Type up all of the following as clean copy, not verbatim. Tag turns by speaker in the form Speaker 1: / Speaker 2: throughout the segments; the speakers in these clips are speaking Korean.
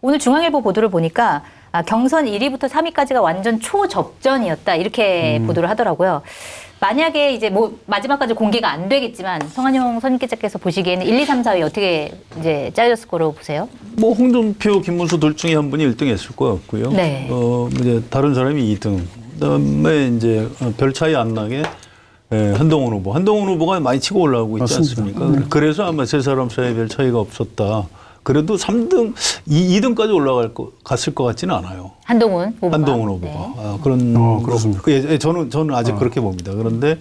Speaker 1: 오늘 중앙일보 보도를 보니까 경선 1위부터 3위까지가 완전 초접전이었다 이렇게 보도를 하더라고요. 만약에 이제 뭐 마지막까지 공개가 안 되겠지만 성한용 선임기자께서 보시기에는 1, 2, 3, 4위 어떻게 이제 짜졌을 거로 보세요?
Speaker 2: 뭐 홍준표, 김문수 둘 중에 한 분이 1등 했을 것 같고요.
Speaker 1: 네.
Speaker 2: 이제 다른 사람이 2등. 그다음에 이제 별 차이 안 나게 한동훈 후보. 한동훈 후보가 많이 치고 올라오고 있지 않습니까? 그래서 아마 세 사람 사이에 별 차이가 없었다. 그래도 3등, 2등까지 갔을 것 같지는 않아요.
Speaker 1: 한동훈 후보가.
Speaker 2: 한동훈 후보가.
Speaker 1: 네.
Speaker 2: 그렇습니까? 저는 아직 그렇게 봅니다. 그런데,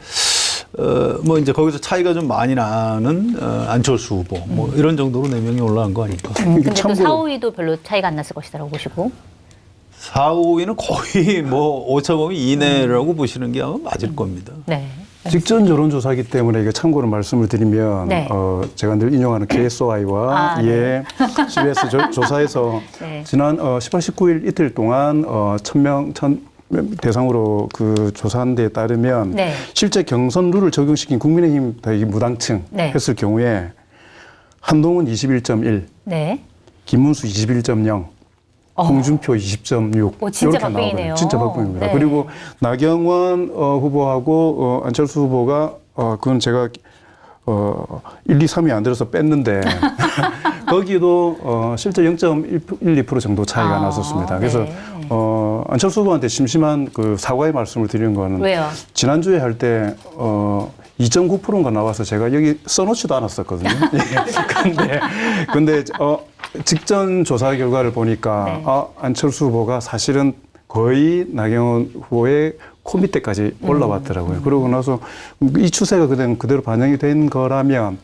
Speaker 2: 뭐 이제 거기서 차이가 좀 많이 나는 안철수 후보. 뭐 이런 정도로 4명이 올라간 거 아닐까.
Speaker 1: 근데 또 4, 5위도 별로 차이가 안 났을 것이라고 보시고.
Speaker 2: 4, 5위는 거의 뭐 오차범위 이내라고 보시는 게 아마 맞을 겁니다.
Speaker 1: 네.
Speaker 3: 직전 여론조사이기 때문에 이게 참고로 말씀을 드리면
Speaker 1: 네.
Speaker 3: 제가 늘 인용하는 KSOI와
Speaker 1: 네.
Speaker 3: CBS 조사에서
Speaker 1: 네.
Speaker 3: 지난 18, 19일 이틀 동안 1000명 대상으로 그 조사한 데에 따르면
Speaker 1: 네.
Speaker 3: 실제 경선 룰을 적용시킨 국민의힘 무당층
Speaker 1: 네.
Speaker 3: 했을 경우에 한동훈 21.1,
Speaker 1: 네.
Speaker 3: 김문수 21.0, 홍준표 20.6
Speaker 1: 오, 진짜
Speaker 3: 이렇게
Speaker 1: 박빙이네요.
Speaker 3: 나오거든요. 진짜 박빙입니다.
Speaker 1: 네.
Speaker 3: 그리고 나경원 후보하고 안철수 후보가 그건 제가 1, 2, 3위 안 들어서 뺐는데 거기도 실제 0.12% 정도 차이가 났었습니다. 그래서
Speaker 1: 네.
Speaker 3: 안철수 후보한테 심심한 그 사과의 말씀을 드리는 거는
Speaker 1: 왜요?
Speaker 3: 지난주에 할 때 2.9%인가 나와서 제가 여기 써놓지도 않았었거든요. 근데 직전 조사 결과를 보니까
Speaker 1: 네.
Speaker 3: 안철수 후보가 사실은 거의 나경원 후보의 코 밑에까지 올라왔더라고요. 그러고 나서 이 추세가 그대로 반영이 된 거라면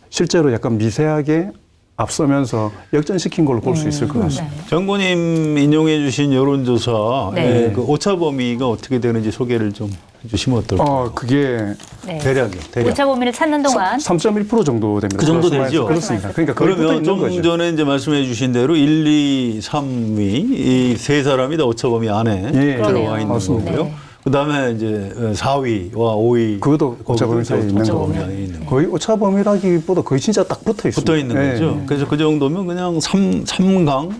Speaker 3: 실제로 약간 미세하게 앞서면서 역전시킨 걸로 볼 수 있을 것 같습니다.
Speaker 2: 정보님 인용해 주신 여론조사
Speaker 1: 네.
Speaker 2: 그 오차 범위가 어떻게 되는지 소개를 좀 해주시면 어떨까요?
Speaker 3: 그게
Speaker 1: 네.
Speaker 2: 대략.
Speaker 1: 오차 범위를 찾는 동안
Speaker 3: 3.1% 정도 됩니다.
Speaker 2: 그 정도 되죠?
Speaker 3: 그렇습니다. 그러니까 거의 붙어
Speaker 2: 그러면
Speaker 3: 있는
Speaker 2: 좀
Speaker 3: 거죠.
Speaker 2: 전에 이제 말씀해 주신 대로 1, 2, 3위 이 세 사람이 다 오차 범위 안에
Speaker 3: 예,
Speaker 2: 들어와 있는
Speaker 3: 맞습니다.
Speaker 2: 거고요.
Speaker 1: 네.
Speaker 2: 그다음에 이제 4위와 5위
Speaker 3: 그것도 오차 범위 사이에 있는
Speaker 2: 오차
Speaker 3: 거고.
Speaker 2: 범위 안에 있는 거.
Speaker 3: 거의 오차 범위라기보다 거의 진짜 딱 붙어 있습니다.
Speaker 2: 붙어 있는 거죠. 그래서 그 정도면 그냥 3강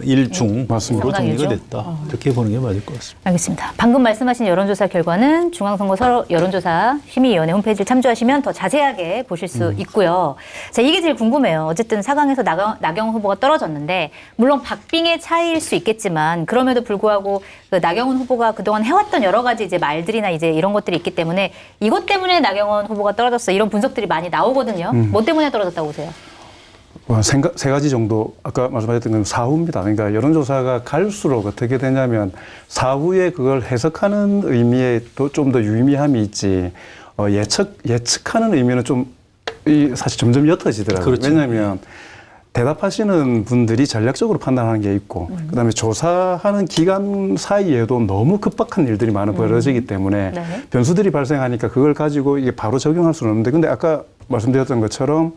Speaker 2: 1중으로
Speaker 3: 맞습니다.
Speaker 2: 정리가
Speaker 1: 삼강
Speaker 2: 됐다. 이렇게 보는 게 맞을 것 같습니다.
Speaker 1: 알겠습니다. 방금 말씀하신 여론조사 결과는 중앙선거 여론조사 심의위원회 홈페이지를 참조하시면 더 자세하게 보실 수 있고요. 자, 이게 제일 궁금해요. 어쨌든 4강에서 나경원 후보가 떨어졌는데 물론 박빙의 차이일 수 있겠지만 그럼에도 불구하고 그 나경원 후보가 그동안 해왔던 여러 가지 이제 말들이나 이제 이런 것들이 있기 때문에 이것 때문에 나경원 후보가 떨어졌어 이런 분석들이 많이 나오거든요. 뭐 때문에 떨어졌다고 보세요?
Speaker 3: 세 가지 정도 아까 말씀하셨던 건 사후입니다. 그러니까 여론조사가 갈수록 어떻게 되냐면 사후에 그걸 해석하는 의미에 좀 더 유의미함이 있지 예측하는 의미는 좀 사실 점점 옅어지더라고요.
Speaker 2: 그렇죠.
Speaker 3: 왜냐하면 대답하시는 분들이 전략적으로 판단하는 게 있고 그다음에 조사하는 기간 사이에도 너무 급박한 일들이 많이 벌어지기 때문에
Speaker 1: 네.
Speaker 3: 변수들이 발생하니까 그걸 가지고 이게 바로 적용할 수는 없는데 근데 아까 말씀드렸던 것처럼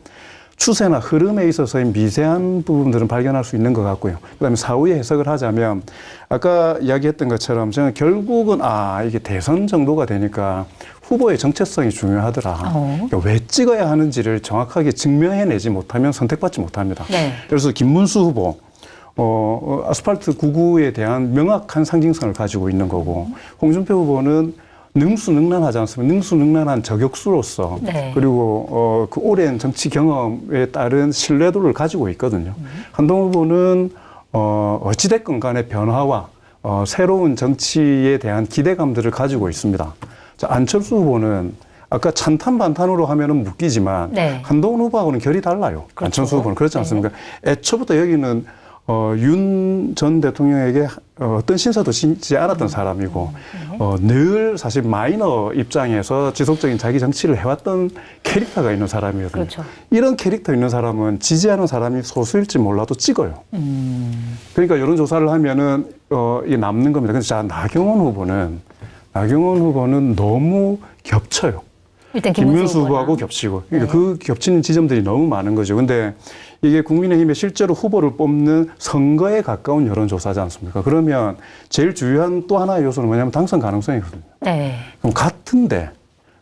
Speaker 3: 추세나 흐름에 있어서의 미세한 부분들은 발견할 수 있는 것 같고요. 그다음에 사후에 해석을 하자면 아까 이야기했던 것처럼 저는 결국은 이게 대선 정도가 되니까 후보의 정체성이 중요하더라. 그러니까 왜 찍어야 하는지를 정확하게 증명해내지 못하면 선택받지 못합니다.
Speaker 1: 네.
Speaker 3: 그래서 김문수 후보 아스팔트 9구에 대한 명확한 상징성을 가지고 있는 거고 홍준표 후보는 능수능란하지 않습니까? 능수능란한 저격수로서
Speaker 1: 네.
Speaker 3: 그리고 그 오랜 정치 경험에 따른 신뢰도를 가지고 있거든요. 한동훈 후보는 어찌됐건 간에 변화와 새로운 정치에 대한 기대감들을 가지고 있습니다. 자, 안철수 후보는 아까 찬탄 반탄으로 하면은 묶이지만
Speaker 1: 네.
Speaker 3: 한동훈 후보하고는 결이 달라요.
Speaker 1: 그렇죠.
Speaker 3: 안철수 후보는 그렇지 않습니까? 애초부터 여기는 윤 전 대통령에게 어떤 신사도 신지 않았던 사람이고 늘 사실 마이너 입장에서 지속적인 자기 정치를 해왔던 캐릭터가 있는 사람이거든요.
Speaker 1: 그렇죠.
Speaker 3: 이런 캐릭터 있는 사람은 지지하는 사람이 소수일지 몰라도 찍어요. 그러니까 여론조사를 하면은 이게 남는 겁니다. 근데 자, 나경원 후보는 너무 겹쳐요.
Speaker 1: 일단
Speaker 3: 김문수 후보하고 겹치고. 그러니까 그 겹치는 지점들이 너무 많은 거죠. 근데 이게 국민의힘에 실제로 후보를 뽑는 선거에 가까운 여론조사지 않습니까? 그러면 제일 중요한 또 하나의 요소는 뭐냐면 당선 가능성이거든요.
Speaker 1: 네.
Speaker 3: 그럼 같은데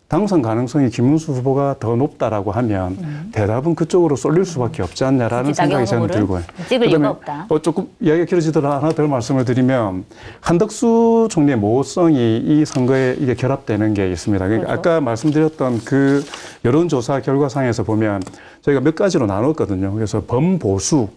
Speaker 3: 당선 가능성이 김문수 후보가 더 높다라고 하면 대답은 그쪽으로 쏠릴 수밖에 없지 않냐라는
Speaker 1: 굳이
Speaker 3: 생각이 저는
Speaker 1: 나경원
Speaker 3: 들고요.
Speaker 1: 후보를 찍을 이유가 없다.
Speaker 3: 조금 이야기가 길어지더라 하나 더 말씀을 드리면 한덕수 총리의 모호성이 이 선거에 이게 결합되는 게 있습니다. 그러니까
Speaker 1: 그렇죠.
Speaker 3: 아까 말씀드렸던 그 여론조사 결과상에서 보면 저희가 몇 가지로 나눴거든요. 그래서 범보수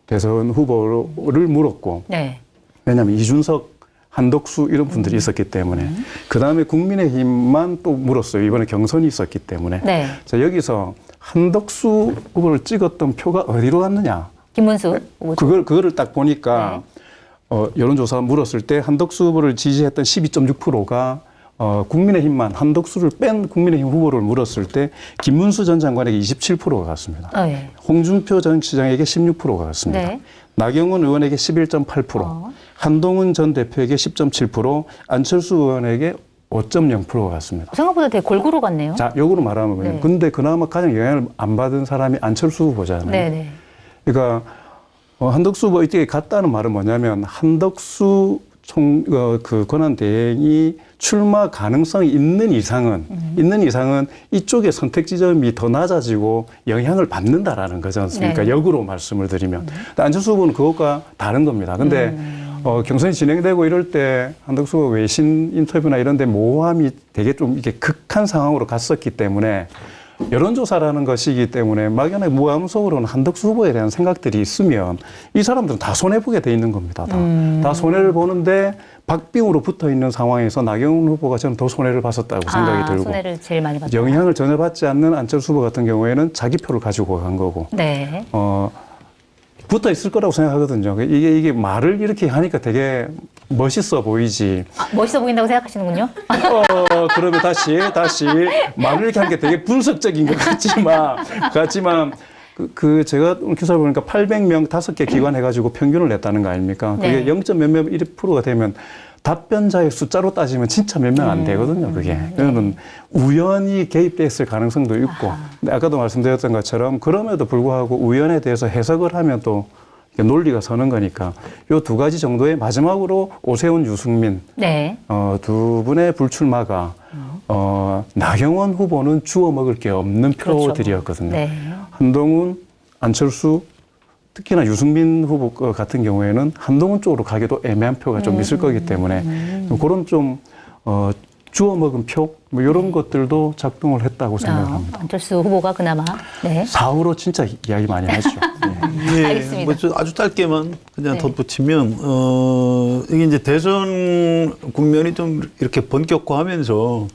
Speaker 3: 대선 후보를 물었고
Speaker 1: 네.
Speaker 3: 왜냐하면 이준석 한덕수 이런 분들이 있었기 때문에 그다음에 국민의힘만 또 물었어요. 이번에 경선이 있었기 때문에.
Speaker 1: 네.
Speaker 3: 자, 여기서 한덕수 후보를 찍었던 표가 어디로 갔느냐.
Speaker 1: 김문수 후보죠.
Speaker 3: 그거를 딱 보니까 여론조사 물었을 때 한덕수 후보를 지지했던 12.6%가 국민의힘만 한덕수를 뺀 국민의힘 후보를 물었을 때 김문수 전 장관에게 27%가 갔습니다.
Speaker 1: 예.
Speaker 3: 홍준표 전 시장에게 16%가 갔습니다.
Speaker 1: 네.
Speaker 3: 나경원 의원에게 11.8%, 한동훈 전 대표에게 10.7%, 안철수 의원에게 5.0%가 갔습니다.
Speaker 1: 생각보다 되게 골고루 갔네요.
Speaker 3: 자, 역으로 말하면 그냥.
Speaker 1: 네.
Speaker 3: 근데 그나마 가장 영향을 안 받은 사람이 안철수 후보잖아요.
Speaker 1: 네네.
Speaker 3: 그러니까 한덕수 후보 이때 갔다는 말은 뭐냐면 한덕수 그 권한대행이 출마 가능성이 있는 이상은 이쪽의 선택 지점이 더 낮아지고 영향을 받는다라는 거지 않습니까?
Speaker 1: 네.
Speaker 3: 역으로 말씀을 드리면. 근데 안철수 후보는 그것과 다른 겁니다. 근데 경선이 진행되고 이럴 때 한덕수 후보 외신 인터뷰나 이런 데 모호함이 되게 좀 이렇게 극한 상황으로 갔었기 때문에 여론조사라는 것이기 때문에 막연하게 무감속으로는 한덕수 후보에 대한 생각들이 있으면 이 사람들은 다 손해보게 돼 있는 겁니다. 다 손해를 보는데 박빙으로 붙어 있는 상황에서 나경원 후보가 저는 더 손해를 봤었다고 생각이 들고
Speaker 1: 손해를 제일 많이 봤다.
Speaker 3: 영향을 전혀 받지 않는 안철수 후보 같은 경우에는 자기 표를 가지고 간 거고
Speaker 1: 네.
Speaker 3: 붙어 있을 거라고 생각하거든요. 이게 말을 이렇게 하니까 되게 멋있어 보이지.
Speaker 1: 멋있어 보인다고 생각하시는군요.
Speaker 3: 그러면 다시 말을 이렇게 하는 게 되게 분석적인 것 같지만 제가 오늘 기사를 보니까 800명 5개 기관 해가지고 평균을 냈다는 거 아닙니까? 그게
Speaker 1: 네.
Speaker 3: 0. 몇몇 1%가 되면 답변자의 숫자로 따지면 진짜 몇 명 안 되거든요, 그게. 그러면 우연히 개입됐을 가능성도 있고. 근데 아까도 말씀드렸던 것처럼 그럼에도 불구하고 우연에 대해서 해석을 하면 또 논리가 서는 거니까 요 두 가지 정도의 마지막으로 오세훈, 유승민
Speaker 1: 네.
Speaker 3: 두 분의 불출마가 나경원 후보는 주워 먹을 게 없는
Speaker 1: 그렇죠.
Speaker 3: 표들이었거든요.
Speaker 1: 네.
Speaker 3: 한동훈, 안철수, 특히나 유승민 후보 같은 경우에는 한동훈 쪽으로 가기도 애매한 표가 좀 있을 거기 때문에 그런 좀 주워 먹은 표 뭐 이런 것들도 작동을 했다고 생각합니다.
Speaker 1: 안철수 후보가 그나마. 네.
Speaker 3: 사후로 진짜 이야기 많이 하죠. 예.
Speaker 1: 알겠습니다.
Speaker 2: 뭐 아주 짧게만 그냥
Speaker 1: 네.
Speaker 2: 덧붙이면 이게 이제 대선 국면이 좀 이렇게 본격화하면서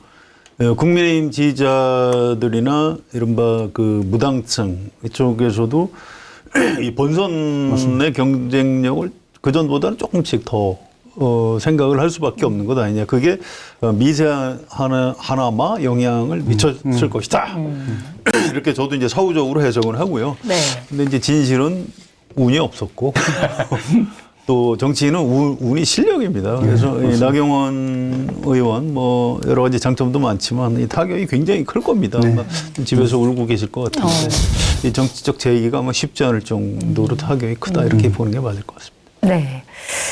Speaker 2: 국민의힘 지지자들이나 이른바 그 무당층 이쪽에서도 이 본선의 경쟁력을 그 전보다는 조금씩 더 생각을 할 수밖에 없는 것 아니냐. 그게 미세한 하나마 영향을 미쳤을 것이다. 이렇게 저도 이제 사후적으로 해석을 하고요.
Speaker 1: 네.
Speaker 2: 근데 이제 진실은 운이 없었고 또 정치인은 운이 실력입니다. 그래서 이 나경원 의원 뭐 여러 가지 장점도 많지만 이 타격이 굉장히 클 겁니다. 아마 집에서 울고 계실 것 같은데 이 정치적 재기가 뭐 쉽지 않을 정도로 타격이 크다 이렇게 보는 게 맞을 것 같습니다.
Speaker 1: 네.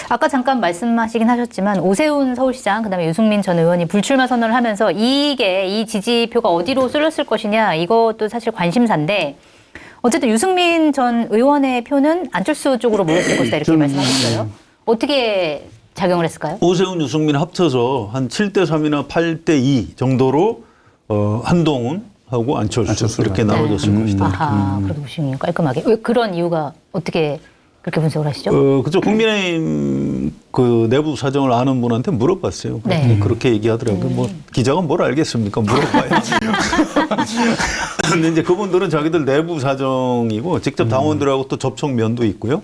Speaker 1: 아까 잠깐 말씀하시긴 하셨지만 오세훈 서울시장 그다음에 유승민 전 의원이 불출마 선언을 하면서 이 지지표가 어디로 쏠렸을 것이냐 이것도 사실 관심사인데 어쨌든 유승민 전 의원의 표는 안철수 쪽으로 몰렸을 것이다 이렇게 말씀하셨어요. 어떻게 작용을 했을까요?
Speaker 2: 오세훈, 유승민 합쳐서 한 7대3이나 8대2 정도로 한동훈하고 안철수 이렇게 나눠졌을 것이다.
Speaker 1: 아하, 그렇게 보시면 깔끔하게. 왜 그런 이유가 어떻게 그렇게 분석을 하시죠?
Speaker 2: 그죠. 국민의힘 그 내부 사정을 아는 분한테 물어봤어요.
Speaker 1: 네.
Speaker 2: 그렇게 얘기하더라고요. 뭐 기자가 뭘 알겠습니까? 물어봐야지. 근데 이제 그분들은 자기들 내부 사정이고 직접 당원들하고 또 접촉면도 있고요.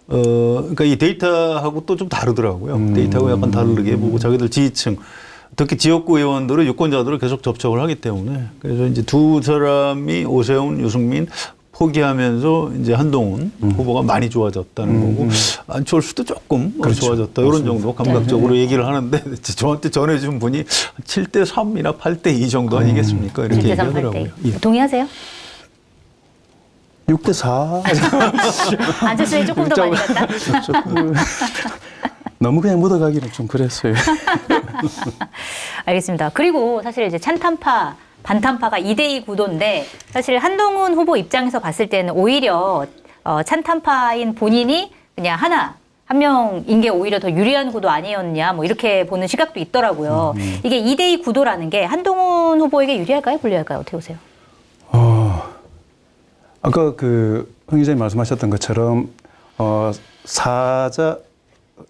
Speaker 2: 그러니까 이 데이터하고 또 좀 다르더라고요. 데이터하고 약간 다르게 보고 자기들 지지층. 특히 지역구 의원들은 유권자들을 계속 접촉을 하기 때문에 그래서 이제 두 사람이 오세훈, 유승민 포기하면서 이제 한동훈 후보가 많이 좋아졌다는 거고 안철수도 조금 좋아졌다 이런 정도 감각적으로 얘기를 하는데 저한테 전해준 분이 7대3이나 8대2 정도 아니겠습니까? 이렇게
Speaker 1: 7대3,
Speaker 2: 얘기하더라고요.
Speaker 1: 8대2. 동의하세요?
Speaker 3: 6대4.
Speaker 1: 안철수에 조금 더 많이 갔다?
Speaker 3: 너무 그냥 묻어가기는 좀 그랬어요.
Speaker 1: 알겠습니다. 그리고 사실 이제 찬탄파, 반탄파가 2대2 구도인데 사실 한동훈 후보 입장에서 봤을 때는 오히려 찬탄파인 본인이 그냥 한 명인 게 오히려 더 유리한 구도 아니었냐 뭐 이렇게 보는 시각도 있더라고요. 이게 2대2 구도라는 게 한동훈 후보에게 유리할까요? 불리할까요? 어떻게 보세요?
Speaker 3: 아까 황 기자님 말씀하셨던 것처럼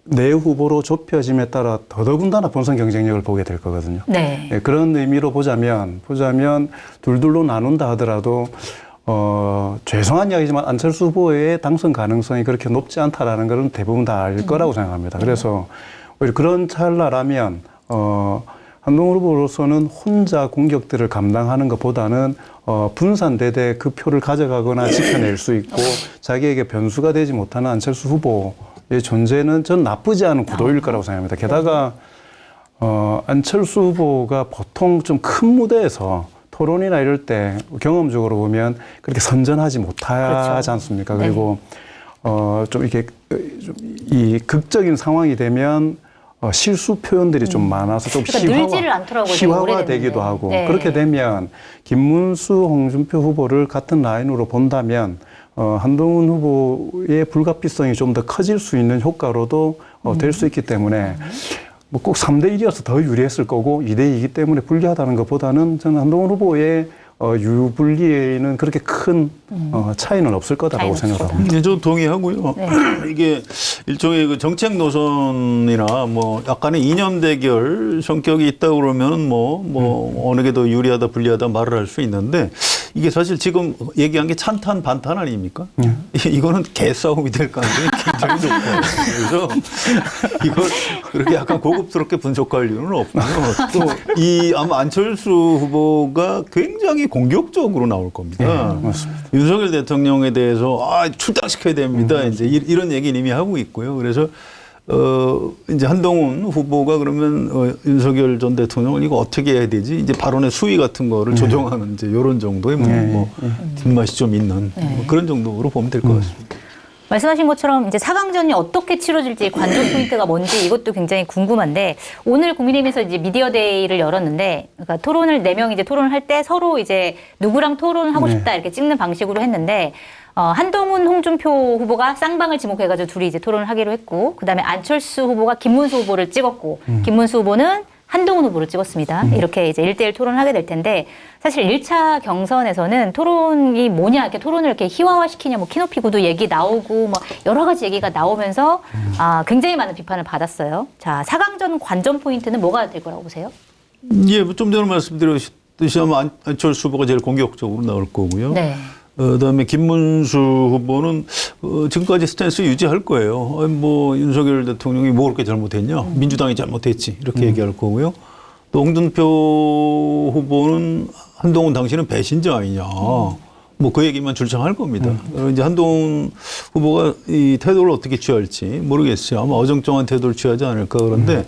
Speaker 3: 내 후보로 좁혀짐에 따라 더더군다나 본선 경쟁력을 보게 될 거거든요.
Speaker 1: 네.
Speaker 3: 예, 그런 의미로 보자면 둘둘로 나눈다 하더라도 죄송한 이야기지만 안철수 후보의 당선 가능성이 그렇게 높지 않다라는 것은 대부분 다 알 거라고 생각합니다. 그래서 오히려 그런 찰나라면 한동훈 후보로서는 혼자 공격들을 감당하는 것보다는 분산되되 그 표를 가져가거나 지켜낼 수 있고 자기에게 변수가 되지 못하는 안철수 후보의 존재는 전 나쁘지 않은 구도일 거라고 생각합니다. 게다가 안철수 후보가 보통 좀 큰 무대에서 토론이나 이럴 때 경험적으로 보면 그렇게 선전하지 못하지
Speaker 1: 그렇죠.
Speaker 3: 않습니까? 그리고 좀 이렇게 이 극적인 상황이 되면 실수 표현들이 좀 많아서 좀
Speaker 1: 그러니까 늘지를 않더라고요.
Speaker 3: 희화화되기도 하고
Speaker 1: 네.
Speaker 3: 그렇게 되면 김문수, 홍준표 후보를 같은 라인으로 본다면 한동훈 후보의 불가피성이 좀 더 커질 수 있는 효과로도 될 수 있기 때문에 뭐 꼭 3대1이어서 더 유리했을 거고 2대2이기 때문에 불리하다는 것보다는 저는 한동훈 후보의 유불리에는 그렇게 큰 차이는 없을 거다라고 생각합니다.
Speaker 2: 네, 저도 동의하고요.
Speaker 1: 네.
Speaker 2: 이게 일종의 그 정책 노선이나 뭐 약간의 이념 대결 성격이 있다 그러면 뭐 어느 게 더 유리하다 불리하다 말을 할 수 있는데 이게 사실 지금 얘기한 게 찬탄 반탄 아닙니까? 이거는 개싸움이 될 가능성이 굉장히 높아요. 그래서 이걸 그렇게 약간 고급스럽게 분석할 이유는 없고요. 또 아마 안철수 후보가 굉장히 공격적으로 나올 겁니다.
Speaker 3: 맞습니다.
Speaker 2: 윤석열 대통령에 대해서 출당시켜야 됩니다. 이제 이런 얘기는 이미 하고 있고요. 그래서 이제 한동훈 후보가 그러면 윤석열 전 대통령을 이거 어떻게 해야 되지? 이제 발언의 수위 같은 거를 조정하는 이제 이런 정도의 뒷맛이 좀 있는 뭐 그런 정도로 보면 될 것 같습니다.
Speaker 1: 말씀하신 것처럼 이제 4강전이 어떻게 치러질지 관전 포인트가 뭔지 이것도 굉장히 궁금한데 오늘 국민의힘에서 이제 미디어데이를 열었는데 그러니까 토론을 4명이 이제 토론을 할 때 서로 이제 누구랑 토론을 하고 싶다 이렇게 찍는 방식으로 했는데 한동훈, 홍준표 후보가 쌍방을 지목해가지고 둘이 이제 토론을 하기로 했고 그다음에 안철수 후보가 김문수 후보를 찍었고 김문수 후보는 한동훈 후보를 찍었습니다. 이렇게 이제 1대1 토론을 하게 될 텐데 사실 1차 경선에서는 토론이 뭐냐 이렇게 토론을 이렇게 희화화시키냐 뭐 키높이 구도 얘기 나오고 뭐 여러 가지 얘기가 나오면서 굉장히 많은 비판을 받았어요. 자, 4강전 관전 포인트는 뭐가 될 거라고 보세요?
Speaker 2: 예, 좀 전에 말씀드렸듯이 아마 안철수 후보가 제일 공격적으로 나올 거고요.
Speaker 1: 네.
Speaker 2: 그다음에 김문수 후보는 지금까지 스탠스 유지할 거예요. 뭐 윤석열 대통령이 뭐 그렇게 잘못했냐? 민주당이 잘못했지. 이렇게 얘기할 거고요. 또 홍준표 후보는 한동훈 당신은 배신자 아니냐. 뭐 그 얘기만 줄창할 겁니다. 이제 한동훈 후보가 이 태도를 어떻게 취할지 모르겠어요. 아마 어정쩡한 태도를 취하지 않을까. 그런데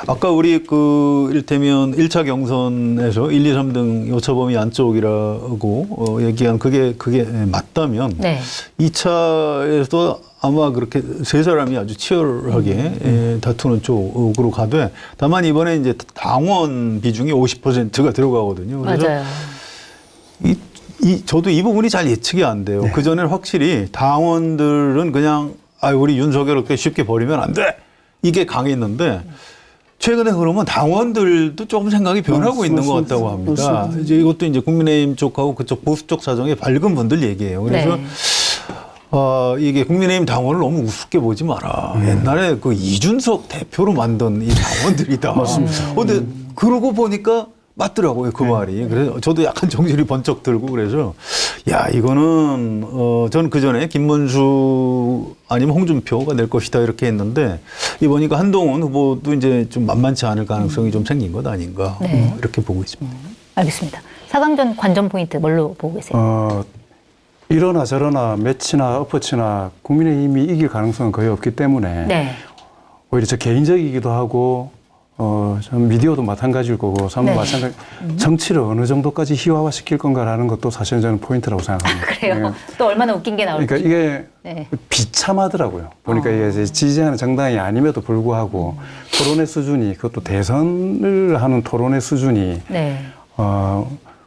Speaker 2: 아까 우리 이를테면 1차 경선에서 1, 2, 3등 오차범위 안쪽이라고 얘기한 그게 맞다면
Speaker 1: 네.
Speaker 2: 2차에서 아마 그렇게 세 사람이 아주 치열하게 다투는 쪽으로 가되 다만 이번에 이제 당원 비중이 50%가 들어가거든요. 그래서
Speaker 1: 맞아요.
Speaker 2: 저도 이 부분이 잘 예측이 안 돼요. 그 전에는 확실히 당원들은 그냥 우리 윤석열을 그렇게 쉽게 버리면 안 돼. 이게 강했는데 최근에 그러면 당원들도 조금 생각이 변하고 있는 것 같다고 합니다. 이제 이것도 이제 국민의힘 쪽하고 그쪽 보수 쪽 사정에 밝은 분들 얘기예요. 그래서
Speaker 1: 네.
Speaker 2: 이게 국민의힘 당원을 너무 우습게 보지 마라. 옛날에 그 이준석 대표로 만든 이 당원들이다. 맞습니다. 근데 그러고 보니까 맞더라고요, 그 말이. 그래서 저도 약간 정신이 번쩍 들고 그래서 야, 이거는 저는 그 전에 김문수 아니면 홍준표가 낼 것이다 이렇게 했는데 이번이니까 한동훈 후보도 이제 좀 만만치 않을 가능성이 좀 생긴 것 아닌가 이렇게 보고 있습니다.
Speaker 1: 알겠습니다. 4강전 관전 포인트 뭘로 보고 계세요?
Speaker 3: 이러나 저러나 매치나 엎어치나 국민의힘이 이길 가능성은 거의 없기 때문에
Speaker 1: 네.
Speaker 3: 오히려 저 개인적이기도 하고 전 미디어도 마찬가지일 거고, 사람도
Speaker 1: 네.
Speaker 3: 마찬가지. 정치를 어느 정도까지 희화화시킬 건가라는 것도 사실은 저는 포인트라고 생각합니다.
Speaker 1: 그래요. 또 얼마나 웃긴 게 나올지.
Speaker 3: 그러니까 이게
Speaker 1: 네.
Speaker 3: 비참하더라고요. 보니까 이게 이제 지지하는 정당이 아님에도 불구하고 토론의 수준이, 그것도 대선을 하는 토론의 수준이,
Speaker 1: 네.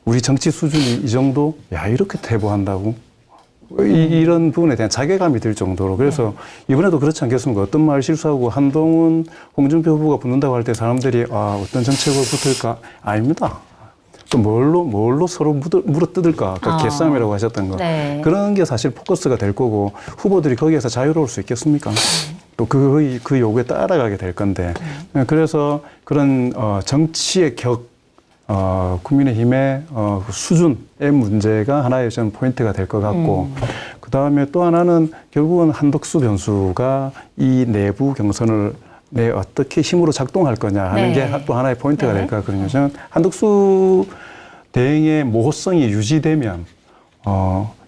Speaker 3: 우리 정치 수준이 이 정도? 야, 이렇게 퇴보한다고? 이런 부분에 대한 자괴감이 들 정도로. 그래서 이번에도 그렇지 않겠습니까? 어떤 말 실수하고 한동훈, 홍준표 후보가 붙는다고 할 때 사람들이 어떤 정책으로 붙을까? 아닙니다. 또 뭘로 서로 물어뜯을까? 아까 개싸움이라고 하셨던 거.
Speaker 1: 네.
Speaker 3: 그런 게 사실 포커스가 될 거고, 후보들이 거기에서 자유로울 수 있겠습니까? 또 그 요구에 따라가게 될 건데. 그래서 그런 정치의 국민의힘의 그 수준의 문제가 하나의 좀 포인트가 될 것 같고, 그 다음에 또 하나는 결국은 한덕수 변수가 이 내부 경선을 어떻게 힘으로 작동할 거냐 하는
Speaker 1: 네.
Speaker 3: 게 또 하나의 포인트가
Speaker 1: 네.
Speaker 3: 될 것 같거든요. 저는 한덕수 대행의 모호성이 유지되면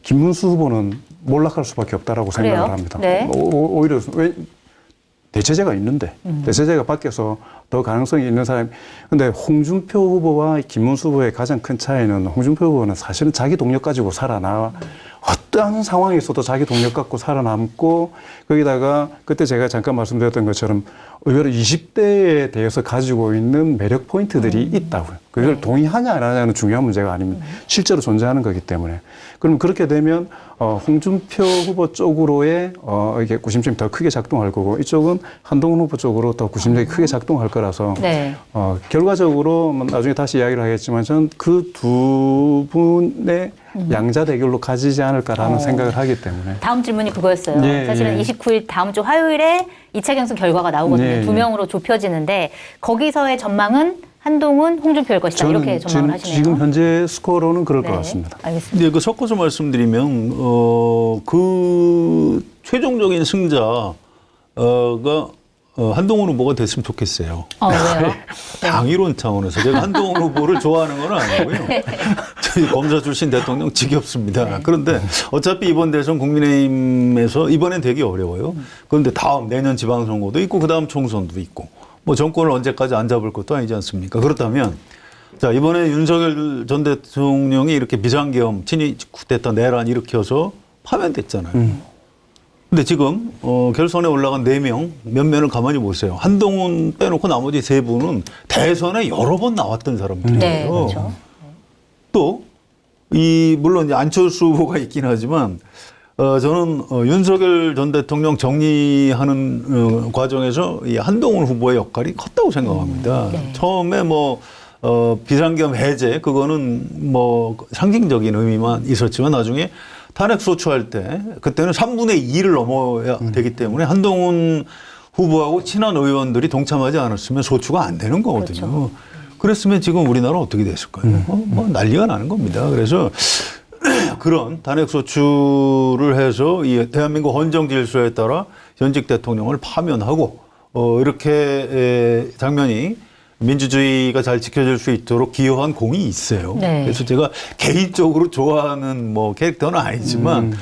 Speaker 3: 김문수 후보는 몰락할 수밖에 없다라고
Speaker 1: 그래요?
Speaker 3: 생각을 합니다.
Speaker 1: 네.
Speaker 3: 오히려 왜 대체제가 있는데 대체제가 바뀌어서 더 가능성이 있는 사람이. 근데 홍준표 후보와 김문수 후보의 가장 큰 차이는, 홍준표 후보는 사실은 자기 동력 가지고 어떠한 상황에서도 자기 동력 갖고 살아남고, 거기다가 그때 제가 잠깐 말씀드렸던 것처럼 의외로 20대에 대해서 가지고 있는 매력 포인트들이 있다고요. 그걸 동의하냐 안 하냐는 중요한 문제가 아닙니다. 실제로 존재하는 거기 때문에. 그럼 그렇게 되면 홍준표 후보 쪽으로의 이게 구심점이 더 크게 작동할 거고, 이쪽은 한동훈 후보 쪽으로 더 구심점이 크게 작동할 거라서
Speaker 1: 네.
Speaker 3: 결과적으로 나중에 다시 이야기를 하겠지만, 저는 그 두 분의 양자 대결로 가지지 않을까라는 생각을 하기 때문에.
Speaker 1: 다음 질문이 그거였어요.
Speaker 3: 예,
Speaker 1: 사실은
Speaker 3: 예.
Speaker 1: 29일 다음 주 화요일에 2차 경선 결과가 나오거든요.
Speaker 3: 예,
Speaker 1: 두
Speaker 3: 예.
Speaker 1: 명으로 좁혀지는데 거기서의 전망은 한동훈, 홍준표일 것이다. 이렇게 전망을 하시네요.
Speaker 3: 지금 현재 스코어로는 그럴
Speaker 1: 네.
Speaker 3: 것 같습니다.
Speaker 1: 알겠습니다.
Speaker 2: 네, 그 섞어서 말씀드리면 그 최종적인 승자가 한동훈 후보가 됐으면 좋겠어요.
Speaker 1: 왜요?
Speaker 2: 당이론 차원에서 제가 한동훈 후보를 좋아하는 건 아니고요. 저희 검사 출신 대통령 지겹습니다. 그런데 어차피 이번 대선 국민의힘에서 이번엔 되게 어려워요. 그런데 다음 내년 지방선거도 있고 그다음 총선도 있고 뭐 정권을 언제까지 안 잡을 것도 아니지 않습니까? 그렇다면 자, 이번에 윤석열 전 대통령이 이렇게 비상계엄 친위 쿠데타 내란 일으켜서 파면됐잖아요. 근데 지금 결선에 올라간 4명 몇 면을 가만히 보세요. 한동훈 빼놓고 나머지 3분은 대선에 여러 번 나왔던 사람들이에요.
Speaker 1: 네, 그렇죠.
Speaker 2: 또 물론 이제 안철수 후보가 있긴 하지만 저는 윤석열 전 대통령 정리하는 과정에서 이 한동훈 후보의 역할이 컸다고 생각합니다.
Speaker 1: 네.
Speaker 2: 처음에 비상계엄 해제 그거는 상징적인 의미만 있었지만 나중에 탄핵 소추할 때 그때는 3분의 2를 넘어야 되기 때문에 한동훈 후보하고 친한 의원들이 동참하지 않았으면 소추가 안 되는 거거든요.
Speaker 1: 그렇죠.
Speaker 2: 그랬으면 지금 우리나라 어떻게 됐을까요? 난리가 나는 겁니다. 그래서 그런 탄핵 소추를 해서 이 대한민국 헌정 질서에 따라 현직 대통령을 파면하고 이렇게 장면이 민주주의가 잘 지켜질 수 있도록 기여한 공이 있어요.
Speaker 1: 네.
Speaker 2: 그래서 제가 개인적으로 좋아하는 캐릭터는 아니지만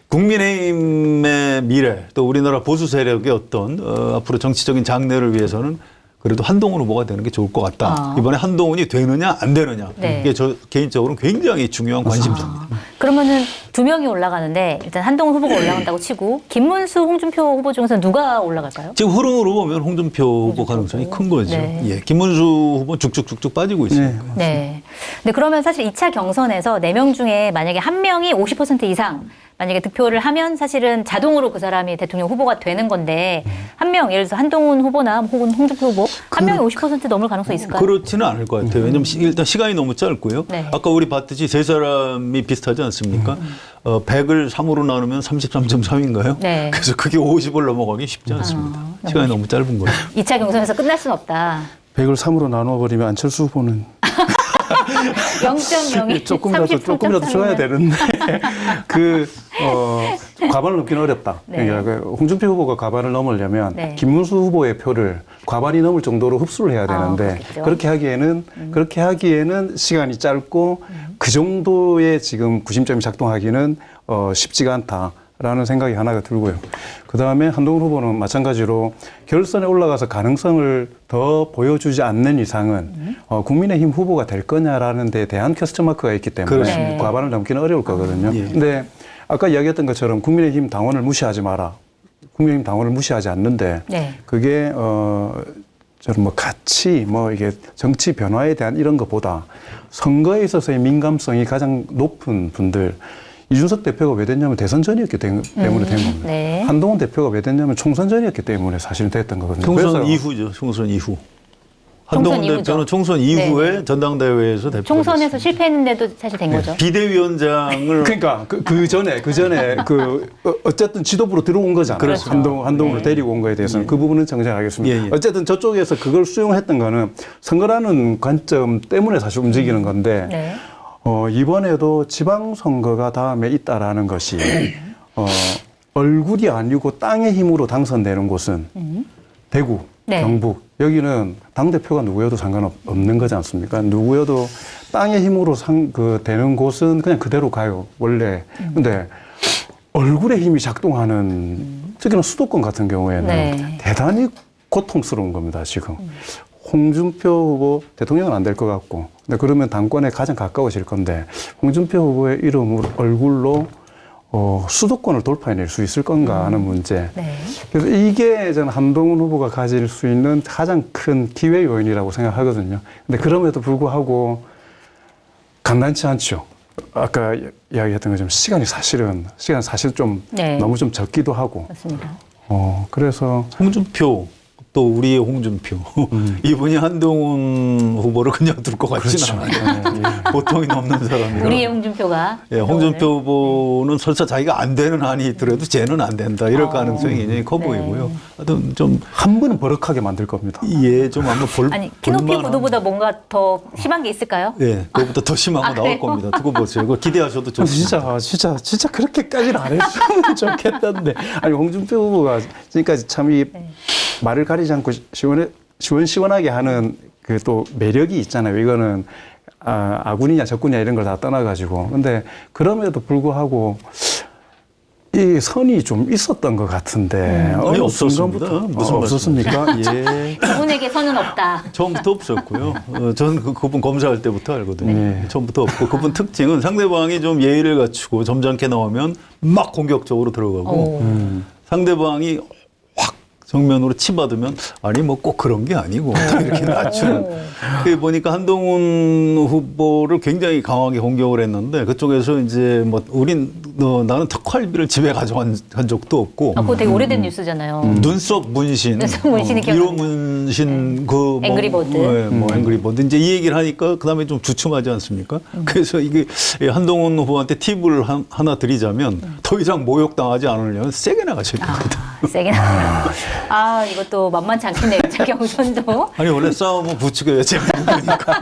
Speaker 2: 국민의힘의 미래 또 우리나라 보수 세력의 어떤 앞으로 정치적인 장래를 위해서는 그래도 한동훈 후보가 되는 게 좋을 것 같다. 이번에 한동훈이 되느냐 안 되느냐.
Speaker 1: 네.
Speaker 2: 이게 저 개인적으로는 굉장히 중요한 관심사입니다.
Speaker 1: 그러면은 2명이 올라가는데 일단 한동훈 후보가 올라간다고 치고 김문수, 홍준표 후보 중에서 누가 올라갈까요?
Speaker 2: 지금 흐름으로 보면 홍준표 후보 가능성이 큰 거죠.
Speaker 1: 네.
Speaker 2: 예, 김문수 후보는 쭉쭉쭉쭉 빠지고 있습니다.
Speaker 1: 네. 근데 그러면 사실 2차 경선에서 4명 중에 만약에 한 명이 50% 이상 만약에 득표를 하면 사실은 자동으로 그 사람이 대통령 후보가 되는 건데 한 명, 예를 들어서 한동훈 후보나 혹은 홍준표 후보 한 명이 50% 넘을 가능성이 있을까요?
Speaker 2: 그렇지는 않을 것 같아요. 왜냐하면 일단 시간이 너무 짧고요.
Speaker 1: 네.
Speaker 2: 아까 우리 봤듯이 3사람이 비슷하지 않습니까? 100을 3으로 나누면 33.3인가요?
Speaker 1: 네.
Speaker 2: 그래서 그게 50을 넘어가기 쉽지 않습니다. 시간이 너무 짧은 거예요.
Speaker 1: 2차 경선에서 끝날 수는 없다.
Speaker 3: 100을 3으로 나눠버리면 안철수 후보는
Speaker 1: 0.0이
Speaker 3: 조금이라도 줘야 되는데 과반을 넘기는 어렵다.
Speaker 1: 네.
Speaker 3: 그러니까 홍준표 후보가 과반을 넘으려면
Speaker 1: 네.
Speaker 3: 김문수 후보의 표를 과반이 넘을 정도로 흡수를 해야 되는데
Speaker 1: 그렇겠죠.
Speaker 3: 그렇게 하기에는 시간이 짧고 그 정도의 지금 구심점이 작동하기는 쉽지가 않다. 라는 생각이 하나가 들고요. 그 다음에 한동훈 후보는 마찬가지로 결선에 올라가서 가능성을 더 보여주지 않는 이상은 국민의힘 후보가 될 거냐라는 데 대한 퀘스천 마크가 있기 때문에
Speaker 2: 그렇습니다.
Speaker 3: 과반을 넘기는 어려울 거거든요.
Speaker 2: 예.
Speaker 3: 근데 아까 이야기했던 것처럼 국민의힘 당원을 무시하지 마라. 국민의힘 당원을 무시하지 않는데
Speaker 1: 네.
Speaker 3: 그게 저는 뭐 가치 뭐 이게 정치 변화에 대한 이런 것보다 선거에 있어서의 민감성이 가장 높은 분들 이준석 대표가 왜 됐냐면 대선 전이었기 때문에 된 겁니다.
Speaker 1: 네.
Speaker 3: 한동훈 대표가 왜 됐냐면 총선 전이었기 때문에 사실은 됐던 거거든요.
Speaker 2: 총선
Speaker 3: 그래서
Speaker 2: 이후죠. 총선 이후.
Speaker 1: 총선
Speaker 2: 한동훈
Speaker 1: 이후죠.
Speaker 2: 대표는 총선 이후에 전당대회에서 대표가
Speaker 1: 총선에서
Speaker 2: 됐습니다.
Speaker 1: 실패했는데도 사실 된 거죠.
Speaker 2: 비대위원장을
Speaker 3: 그러니까 그 전에 어쨌든 지도부로 들어온 거잖아요.
Speaker 1: 그렇죠.
Speaker 3: 한동훈을
Speaker 1: 네.
Speaker 3: 데리고 온 거에 대해서는 그 부분은 정정하겠습니다.
Speaker 2: 예, 예.
Speaker 3: 어쨌든 저쪽에서 그걸 수용했던 거는 선거라는 관점 때문에 사실 움직이는 건데
Speaker 1: 네.
Speaker 3: 이번에도 지방선거가 다음에 있다라는 것이 얼굴이 아니고 땅의 힘으로 당선되는 곳은 대구,
Speaker 1: 네.
Speaker 3: 경북 여기는 당대표가 누구여도 상관없는 거지 않습니까? 누구여도 땅의 힘으로 되는 곳은 그냥 그대로 가요, 원래. 근데 얼굴의 힘이 작동하는 특히나 수도권 같은 경우에는
Speaker 1: 네.
Speaker 3: 대단히 고통스러운 겁니다, 지금. 홍준표 후보 대통령은 안 될 것 같고, 근데 그러면 당권에 가장 가까워질 건데, 홍준표 후보의 이름으로, 얼굴로 수도권을 돌파해낼 수 있을 건가 하는 문제.
Speaker 1: 네.
Speaker 3: 그래서 이게 저는 한동훈 후보가 가질 수 있는 가장 큰 기회 요인이라고 생각하거든요. 근데 그럼에도 불구하고 간단치 않죠. 아까 이야기했던 것처럼 시간 사실 좀
Speaker 1: 네.
Speaker 3: 너무 좀 적기도 하고.
Speaker 1: 맞습니다.
Speaker 3: 그래서
Speaker 2: 홍준표 또 우리의 홍준표 이분이 한동훈 후보를 그냥 둘 것 같지는 않아요. 보통이 넘는 사람이라.
Speaker 1: 우리의 홍준표가.
Speaker 2: 예, 홍준표 후보는 설사 자기가 안 되는 한이 있더라도 쟤는 안 된다 이럴 가능성이 굉장히 커
Speaker 1: 네.
Speaker 2: 보이고요. 하여튼 좀
Speaker 3: 한 번은 버럭하게 만들 겁니다.
Speaker 2: 좀 한번
Speaker 1: 아니 키높이
Speaker 2: 볼만한-
Speaker 1: 구도보다 뭔가 더 심한 게 있을까요?
Speaker 2: 예, 그거보다 더 심한 거 나올
Speaker 1: 그래요?
Speaker 2: 겁니다. 두고 보세요. 그거 기대하셔도 좋습니다.
Speaker 3: 진짜 그렇게까지는 안 했으면 좋겠던데. 아니, 홍준표 후보가 지금까지 참 이 말을 가리지 않고 시원시원하게 하는 그 또 매력이 있잖아요. 이거는 아군이냐 적군이냐 이런 걸 다 떠나가지고. 근데 그럼에도 불구하고 이 선이 좀 있었던 것 같은데.
Speaker 2: 아니, 없었습니다. 무슨
Speaker 3: 없었습니까?
Speaker 2: 예.
Speaker 1: 그분에게 선은 없다.
Speaker 2: 처음부터 없었고요. 저는 그분 검사할 때부터 알거든요.
Speaker 3: 네.
Speaker 2: 처음부터 없고 그분 특징은 상대방이 좀 예의를 갖추고 점잖게 나오면 막 공격적으로 들어가고
Speaker 1: 오.
Speaker 2: 상대방이 확 정면으로 치받으면 아니 뭐 꼭 그런 게 아니고 이렇게 낮추는. 그 보니까 한동훈 후보를 굉장히 강하게 공격을 했는데 그쪽에서 이제 뭐 나는 특활비를 집에 가져간 적도 없고
Speaker 1: 그거 되게 오래된 뉴스잖아요.
Speaker 2: 눈썹 문신,
Speaker 1: 눈썹 문신이
Speaker 2: 1호 문신 그
Speaker 1: 앵그리버드.
Speaker 2: 앵그리버드 이제 이 얘기를 하니까 그다음에 좀 주춤하지 않습니까? 그래서 이게 한동훈 후보한테 팁을 하나 드리자면 더 이상 모욕당하지 않으려면 세게 나가셔야 됩니다.
Speaker 1: 세게 나가요. 이것도 만만치 않겠네요. 자경선도.
Speaker 2: 아니 원래 싸움은 부추겨야 재밌는 거니까.